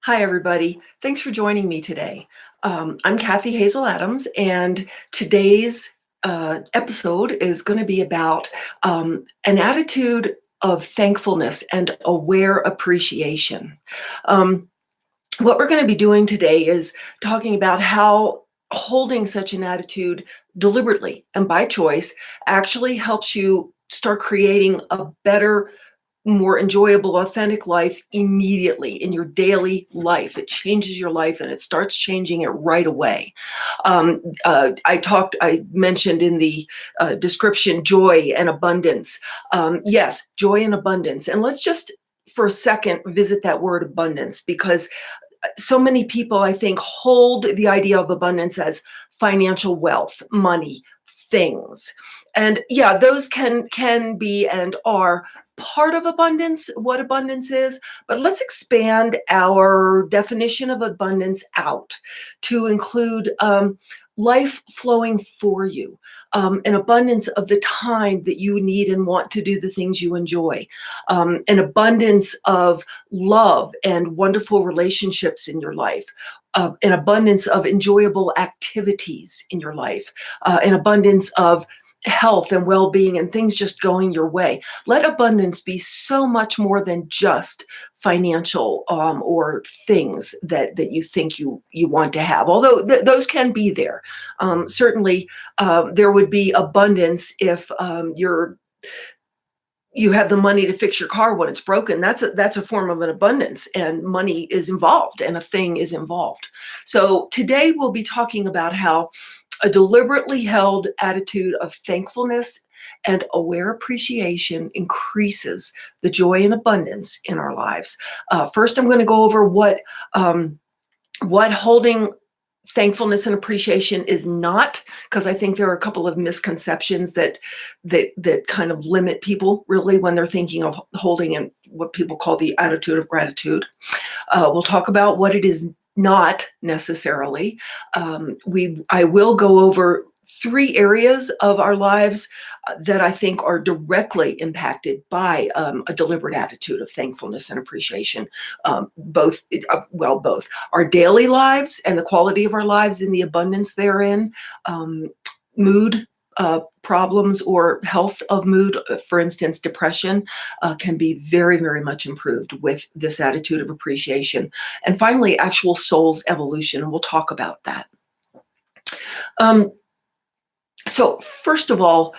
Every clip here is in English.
Hi, everybody. Thanks for joining me today. I'm Cathy Hazel Adams, and today's episode is going to be about an attitude of thankfulness and aware appreciation. Um, what we're going to be doing today is talking about how holding such an attitude deliberately and by choice actually helps you start creating a better, more enjoyable, authentic life immediately in your daily life. It changes your life and it starts changing it right away. I mentioned in the description joy and abundance. Yes, joy and abundance. And let's just for a second visit that word abundance, because so many people, I think, hold the idea of abundance as financial wealth, money, things. And yeah, those can be and are part of abundance, what abundance is, but let's expand our definition of abundance out to include life flowing for you, an abundance of the time that you need and want to do the things you enjoy, an abundance of love and wonderful relationships in your life, an abundance of enjoyable activities in your life, an abundance of health and well-being and things just going your way. Let abundance be so much more than just financial or things that you think you want to have, although those can be there. Certainly there would be abundance if you have the money to fix your car when it's broken. That's a form of an abundance, and money is involved and a thing is involved. So today we'll be talking about how a deliberately held attitude of thankfulness and aware appreciation increases the joy and abundance in our lives. First, I'm going to go over what holding thankfulness and appreciation is not, because I think there are a couple of misconceptions that kind of limit people really when they're thinking of holding in what people call the attitude of gratitude. We'll talk about what it is not necessarily. I will go over 3 areas of our lives that I think are directly impacted by a deliberate attitude of thankfulness and appreciation. Both our daily lives and the quality of our lives in the abundance therein, mood problems or health of mood, for instance, depression, can be very, very much improved with this attitude of appreciation. And finally, actual soul's evolution, and we'll talk about that. So first of all,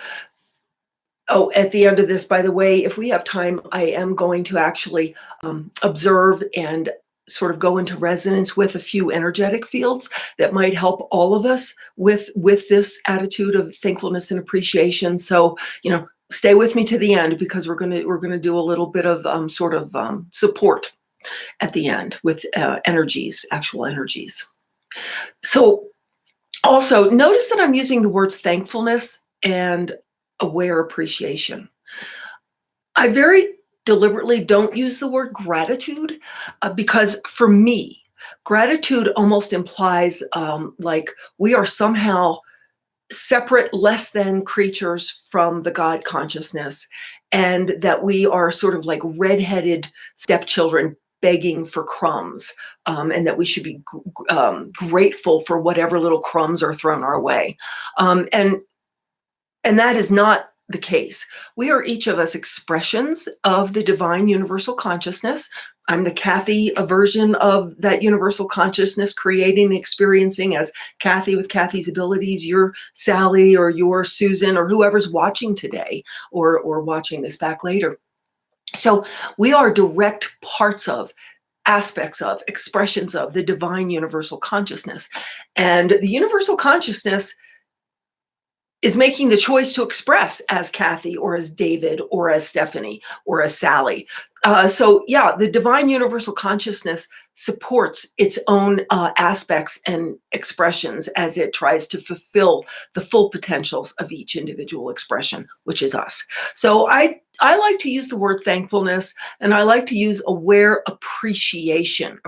at the end of this, by the way, if we have time, I am going to actually observe and sort of go into resonance with a few energetic fields that might help all of us with this attitude of thankfulness and appreciation. So, stay with me to the end, because we're gonna do a little bit of support at the end with energies, actual energies. So also notice that I'm using the words thankfulness and aware appreciation. I very deliberately don't use the word gratitude because for me, gratitude almost implies like we are somehow separate, less than creatures from the God consciousness, and that we are sort of like redheaded stepchildren begging for crumbs, and that we should be grateful for whatever little crumbs are thrown our way. And that is not the case. We are each of us expressions of the divine universal consciousness. I'm the Cathy version of that universal consciousness, creating and experiencing as Cathy with Cathy's abilities. You're Sally, or you're Susan, or whoever's watching today or watching this back later. So we are direct parts of, aspects of, expressions of the divine universal consciousness. And the universal consciousness is making the choice to express as Cathy or as David or as Stephanie or as Sally. So yeah, the divine universal consciousness supports its own aspects and expressions as it tries to fulfill the full potentials of each individual expression, which is us. So I like to use the word thankfulness, and I like to use aware appreciation,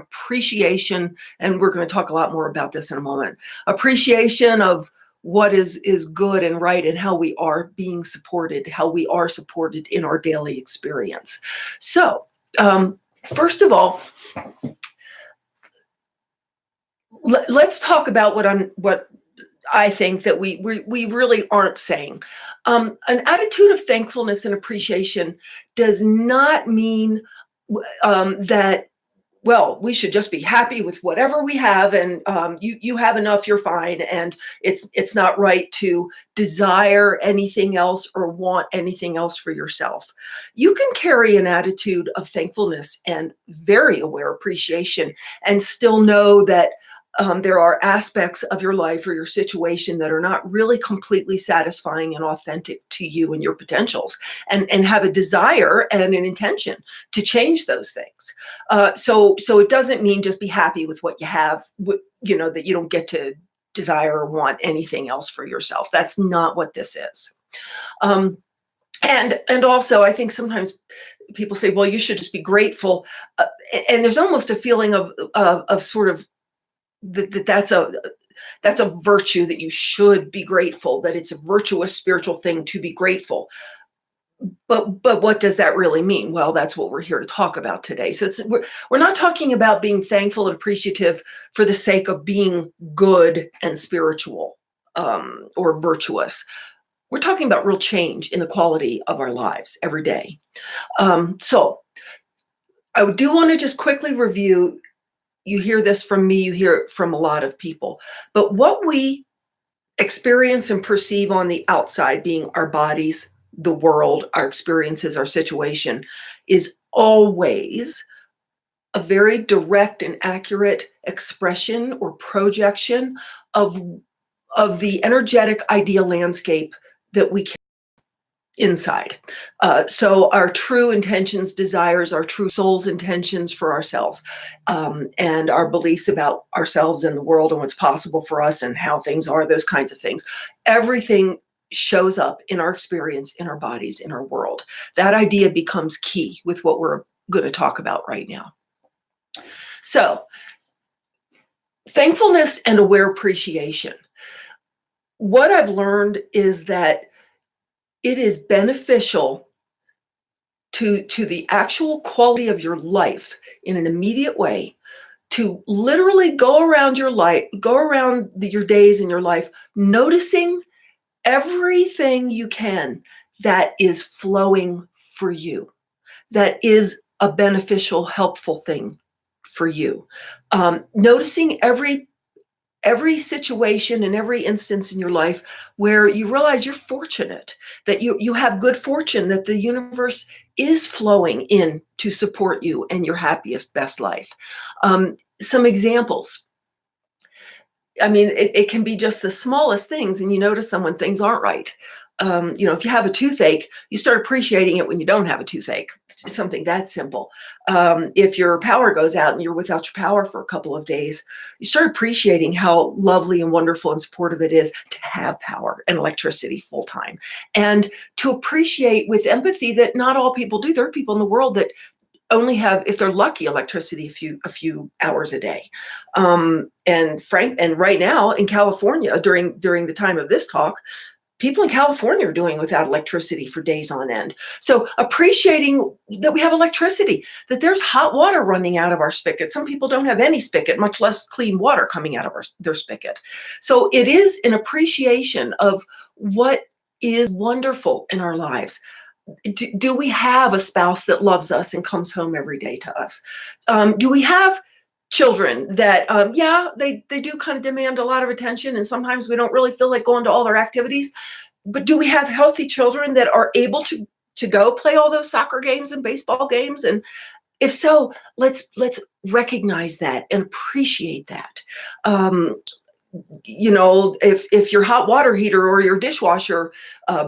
and we're going to talk a lot more about this in a moment. Appreciation of what is good and right, and how we are being supported, how we are supported in our daily experience. So first of all, Let's talk about what I think that we really aren't saying. An attitude of thankfulness and appreciation does not mean that, well, we should just be happy with whatever we have, and you have enough, you're fine, and it's not right to desire anything else or want anything else for yourself. You can carry an attitude of thankfulness and very aware appreciation and still know that there are aspects of your life or your situation that are not really completely satisfying and authentic to you and your potentials, and have a desire and an intention to change those things. So it doesn't mean just be happy with what you have, that you don't get to desire or want anything else for yourself. That's not what this is. Um, and also, I think sometimes people say, well, you should just be grateful. And there's almost a feeling of sort of that's a virtue, that you should be grateful, that it's a virtuous spiritual thing to be grateful. But what does that really mean? Well, that's what we're here to talk about today. So we're not talking about being thankful and appreciative for the sake of being good and spiritual, or virtuous. We're talking about real change in the quality of our lives every day. So I do want to just quickly review. You hear this from me, you hear it from a lot of people. But what we experience and perceive on the outside, being our bodies, the world, our experiences, our situation, is always a very direct and accurate expression or projection of the energetic ideal landscape that we inside. So our true intentions, desires, our true soul's intentions for ourselves, and our beliefs about ourselves and the world and what's possible for us and how things are, those kinds of things. Everything shows up in our experience, in our bodies, in our world. That idea becomes key with what we're going to talk about right now. So, thankfulness and aware appreciation. What I've learned is that it is beneficial to the actual quality of your life in an immediate way, to literally go around your life, your days in your life, noticing everything you can that is flowing for you, that is a beneficial, helpful thing for you. Noticing every situation and every instance in your life where you realize you're fortunate, that you have good fortune, that the universe is flowing in to support you and your happiest, best life. Some examples. I mean, it can be just the smallest things, and you notice them when things aren't right. If you have a toothache, you start appreciating it when you don't have a toothache. It's just something that simple. If your power goes out and you're without your power for a couple of days, you start appreciating how lovely and wonderful and supportive it is to have power and electricity full time, and to appreciate with empathy that not all people do. There are people in the world that only have, if they're lucky, electricity a few hours a day. And right now in California, during the time of this talk, people in California are doing without electricity for days on end. So appreciating that we have electricity, that there's hot water running out of our spigot. Some people don't have any spigot, much less clean water coming out of their spigot. So it is an appreciation of what is wonderful in our lives. Do we have a spouse that loves us and comes home every day to us? Do we have children that, yeah, they do kind of demand a lot of attention, and sometimes we don't really feel like going to all their activities? But do we have healthy children that are able to go play all those soccer games and baseball games? And if so, let's recognize that and appreciate that. If your hot water heater or your dishwasher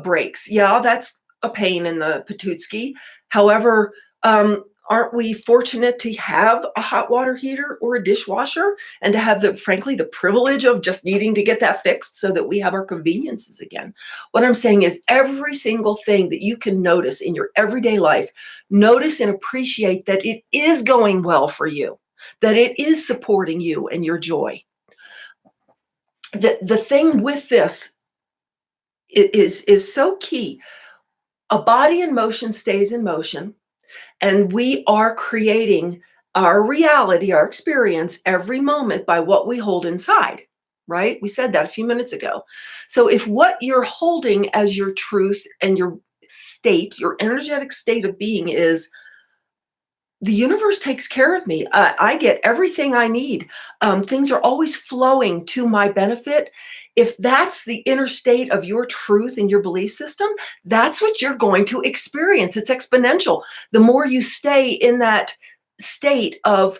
breaks, yeah, that's a pain in the patootsky. However, aren't we fortunate to have a hot water heater or a dishwasher, and to have frankly, the privilege of just needing to get that fixed so that we have our conveniences again? What I'm saying is, every single thing that you can notice in your everyday life, notice and appreciate that it is going well for you, that it is supporting you and your joy. The thing with this is so key. A body in motion stays in motion, and we are creating our reality, our experience, every moment by what we hold inside, right? We said that a few minutes ago. So if what you're holding as your truth and your state, your energetic state of being is, the universe takes care of me. I get everything I need. Things are always flowing to my benefit. If that's the inner state of your truth and your belief system, that's what you're going to experience. It's exponential. The more you stay in that state of,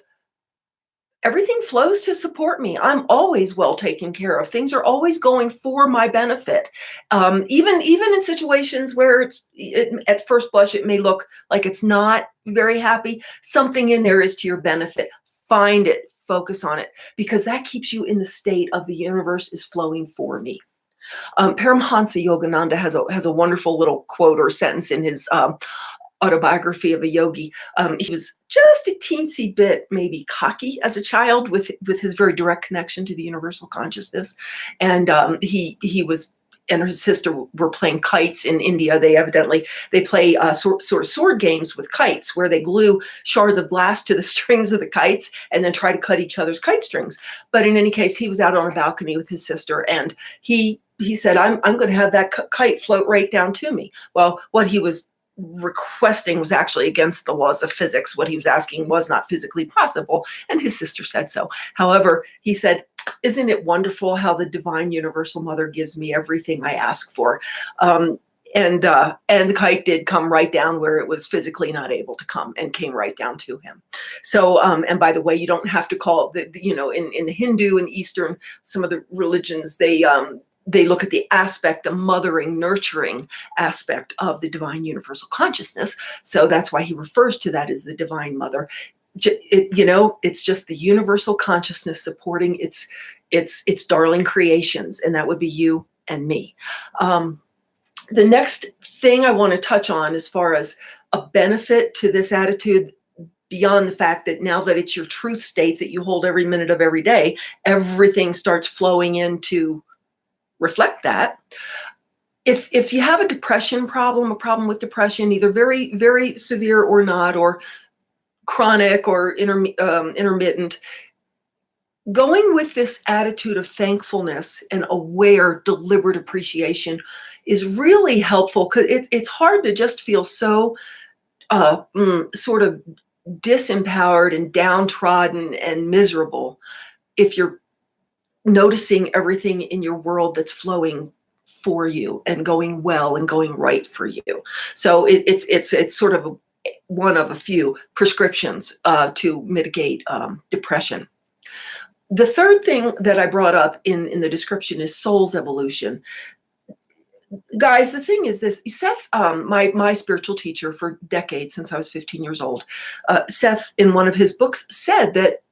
everything flows to support me. I'm always well taken care of. Things are always going for my benefit. Even in situations where at first blush, it may look like it's not very happy. Something in there is to your benefit. Find it, focus on it, because that keeps you in the state of, the universe is flowing for me. Paramhansa Yogananda has a wonderful little quote or sentence in his autobiography of a yogi. He was just a teensy bit maybe cocky as a child with his very direct connection to the universal consciousness. And he was, and his sister were playing kites in India. They play sort of sword games with kites, where they glue shards of glass to the strings of the kites and then try to cut each other's kite strings. But in any case, he was out on a balcony with his sister, and he said, I'm going to have that kite float right down to me. Well, what he was requesting was actually against the laws of physics. What he was asking was not physically possible, and his sister said so. However, he said, isn't it wonderful how the divine universal mother gives me everything I ask for? And the kite did come right down where it was physically not able to come, and came right down to him. So, and by the way, you don't have to call in the Hindu and Eastern, some of the religions, they look at the aspect, the mothering, nurturing aspect of the divine universal consciousness. So that's why he refers to that as the divine mother. It's just the universal consciousness supporting its darling creations, and that would be you and me. The next thing I want to touch on, as far as a benefit to this attitude, beyond the fact that now that it's your truth state that you hold every minute of every day, everything starts flowing in to reflect that. If you have a depression problem, a problem with depression, either very, very severe or not, or chronic or intermittent, going with this attitude of thankfulness and aware, deliberate appreciation is really helpful, because it's hard to just feel so sort of disempowered and downtrodden and miserable if you're noticing everything in your world that's flowing for you and going well and going right for you. So it's sort of one of a few prescriptions to mitigate depression. The third thing that I brought up in the description is soul's evolution. Guys, the thing is this: Seth, my spiritual teacher for decades, since I was 15 years old, Seth, in one of his books, said that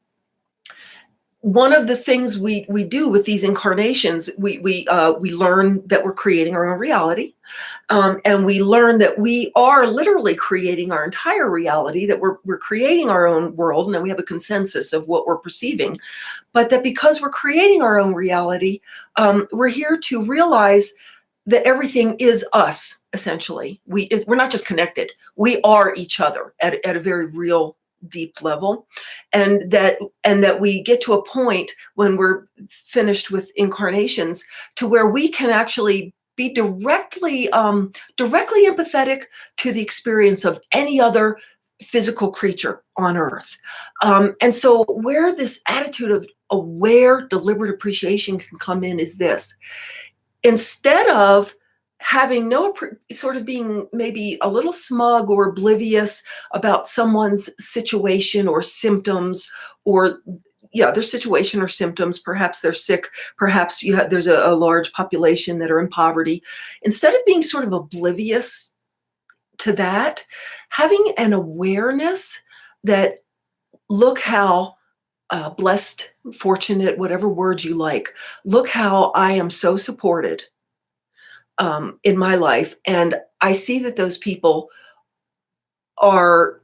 one of the things we do with these incarnations, we learn that we're creating our own reality, and we learn that we are literally creating our entire reality, that we're creating our own world, and then we have a consensus of what we're perceiving. But that because we're creating our own reality, we're here to realize that everything is us, essentially. We're not just connected, we are each other at a very real, deep level. And that we get to a point when we're finished with incarnations to where we can actually be directly empathetic to the experience of any other physical creature on earth. And so where this attitude of aware, deliberate appreciation can come in is this: instead of having sort of being maybe a little smug or oblivious about someone's situation or symptoms, or their situation or symptoms, perhaps they're sick, perhaps there's a large population that are in poverty. Instead of being sort of oblivious to that, having an awareness that, look how blessed, fortunate, whatever words you like, look how I am so supported in my life. And I see that those people are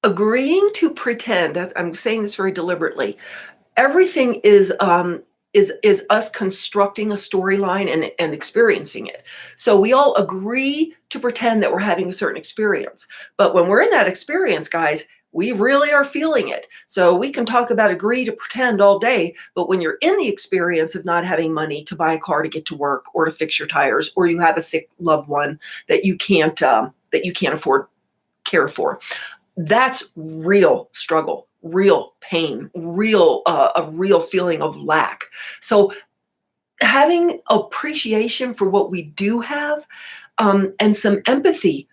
agreeing to pretend. I'm saying this very deliberately. Everything is us constructing a storyline and experiencing it. So we all agree to pretend that we're having a certain experience. But when we're in that experience, guys, we really are feeling it. So we can talk about agree to pretend all day, but when you're in the experience of not having money to buy a car to get to work or to fix your tires, or you have a sick loved one that you can't afford care for, that's real struggle, real pain, a real feeling of lack. So having appreciation for what we do have, and some empathy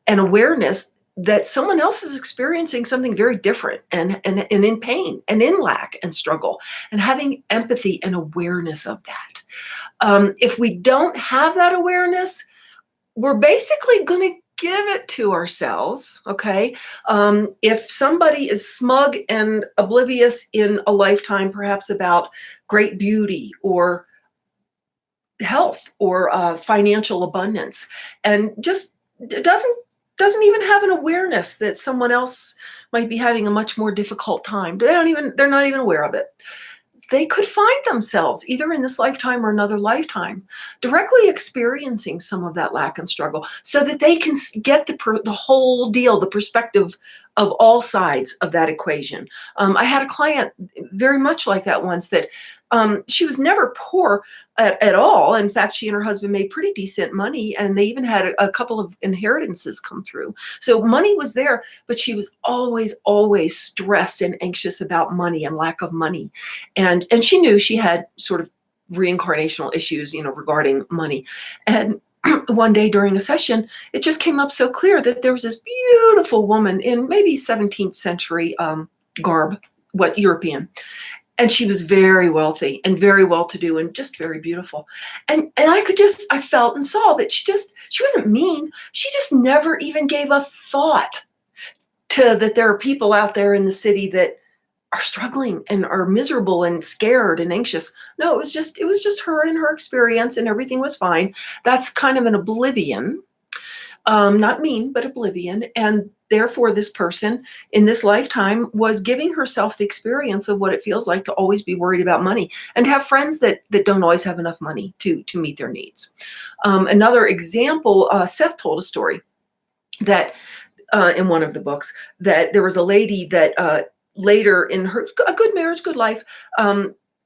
and awareness that someone else is experiencing something very different, and in pain and in lack and struggle, and having empathy and awareness of that. If we don't have that awareness, we're basically going to give it to ourselves. Okay. If somebody is smug and oblivious in a lifetime, perhaps about great beauty or health or financial abundance, and just doesn't even have an awareness that someone else might be having a much more difficult time, they're not even aware of it, they could find themselves either in this lifetime or another lifetime directly experiencing some of that lack and struggle, so that they can get the whole deal, the perspective of all sides of that equation. I had a client very much like that once, that she was never poor at all. In fact, she and her husband made pretty decent money, and they even had a couple of inheritances come through. So money was there, but she was always stressed and anxious about money and lack of money. And she knew she had sort of reincarnational issues, regarding money. And one day during a session, it just came up so clear that there was this beautiful woman in maybe 17th century garb, what European, and she was very wealthy and very well-to-do and just very beautiful. And I felt and saw that she wasn't mean. She just never even gave a thought to that there are people out there in the city that are struggling and are miserable and scared and anxious. No, it was just her and her experience, and everything was fine. That's kind of an oblivion, not mean, but oblivion. And therefore, this person in this lifetime was giving herself the experience of what it feels like to always be worried about money, and to have friends that don't always have enough money to meet their needs. Another example, Seth told a story that in one of the books, that there was a lady that later in her a good marriage, good life,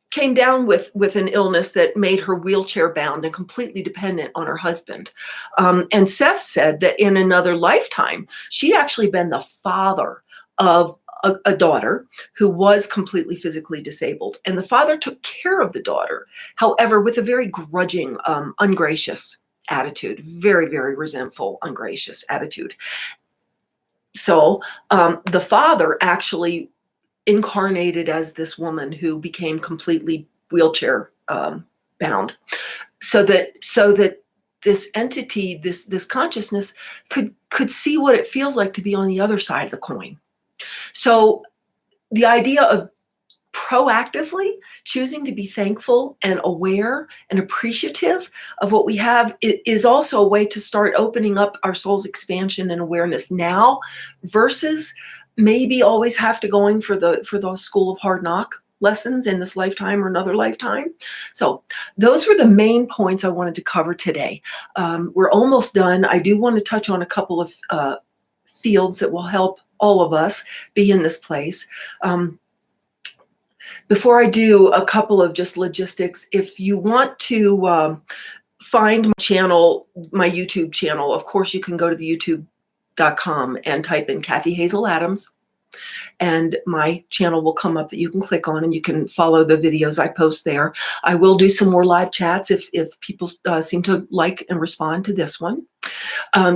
came down with an illness that made her wheelchair bound and completely dependent on her husband. And Seth said that in another lifetime, she'd actually been the father of a daughter who was completely physically disabled. And the father took care of the daughter, however, with a very grudging, ungracious attitude, very, very resentful, ungracious attitude. So the father actually incarnated as this woman who became completely wheelchair bound, so that this entity, this consciousness, could see what it feels like to be on the other side of the coin. So the idea of proactively choosing to be thankful and aware and appreciative of what we have is also a way to start opening up our soul's expansion and awareness now, versus maybe always have to going for the school of hard knock lessons in this lifetime or another lifetime. So those were the main points I wanted to cover today. We're almost done. I do want to touch on a couple of fields that will help all of us be in this place. Before I do, a couple of just logistics. If you want to find my channel, my YouTube channel, of course, you can go to the youtube.com and type in Cathy Hazel Adams, and my channel will come up that you can click on, and you can follow the videos I post there. I will do some more live chats if people seem to like and respond to this one.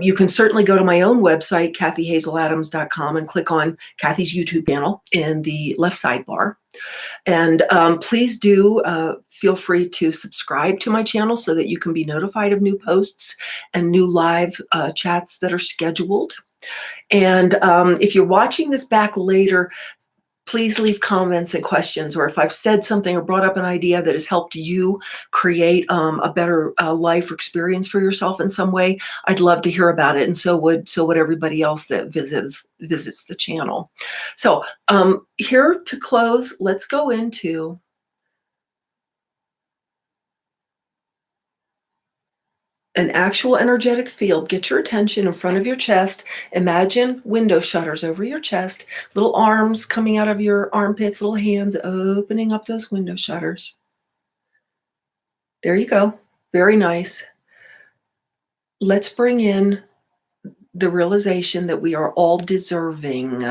You can certainly go to my own website, cathyhazeladams.com, and click on Cathy's YouTube channel in the left sidebar. And please do feel free to subscribe to my channel so that you can be notified of new posts and new live chats that are scheduled. And if you're watching this back later, please leave comments and questions, or if I've said something or brought up an idea that has helped you create a better life or experience for yourself in some way, I'd love to hear about it, and so would everybody else that visits the channel. So here to close, let's go into an actual energetic field. Get your attention in front of your chest. Imagine window shutters over your chest, little arms coming out of your armpits, little hands opening up those window shutters. There you go. Very nice. Let's bring in the realization that we are all deserving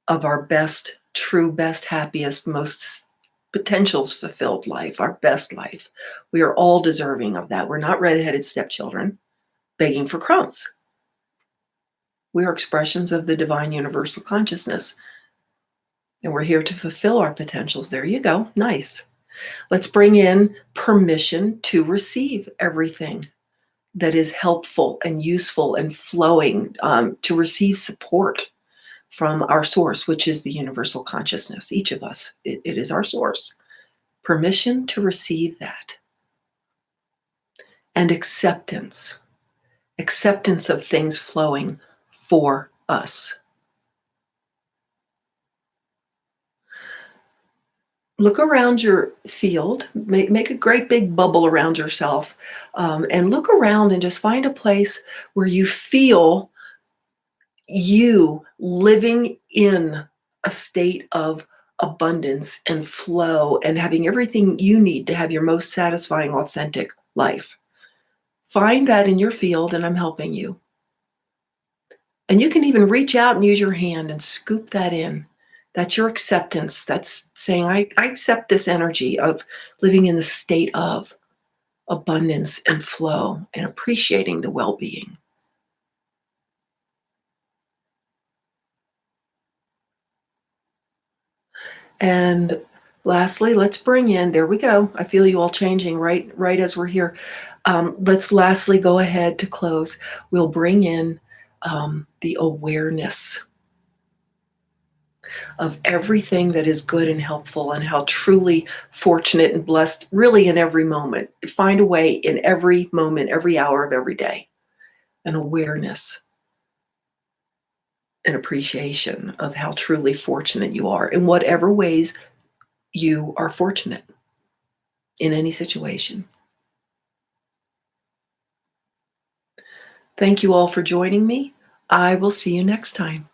of our best, true, best, happiest, most potentials fulfilled life, our best life. We are all deserving of that. We're not redheaded stepchildren begging for crumbs. We are expressions of the divine universal consciousness, and we're here to fulfill our potentials. There you go. Nice. Let's bring in permission to receive everything that is helpful and useful and flowing, to receive support from our source, which is the universal consciousness. Each of us, it is our source. Permission to receive that. And acceptance of things flowing for us. Look around your field, make a great big bubble around yourself, and look around and just find a place where you feel you living in a state of abundance and flow and having everything you need to have your most satisfying, authentic life. Find that in your field, and I'm helping you. And you can even reach out and use your hand and scoop that in. That's your acceptance. That's saying, I accept this energy of living in the state of abundance and flow and appreciating the well-being. And lastly, let's bring in, there we go. I feel you all changing right as we're here. Let's lastly go ahead to close. We'll bring in the awareness of everything that is good and helpful and how truly fortunate and blessed, really in every moment. Find a way in every moment, every hour of every day, an awareness, an appreciation of how truly fortunate you are in whatever ways you are fortunate in any situation. Thank you all for joining me. I will see you next time.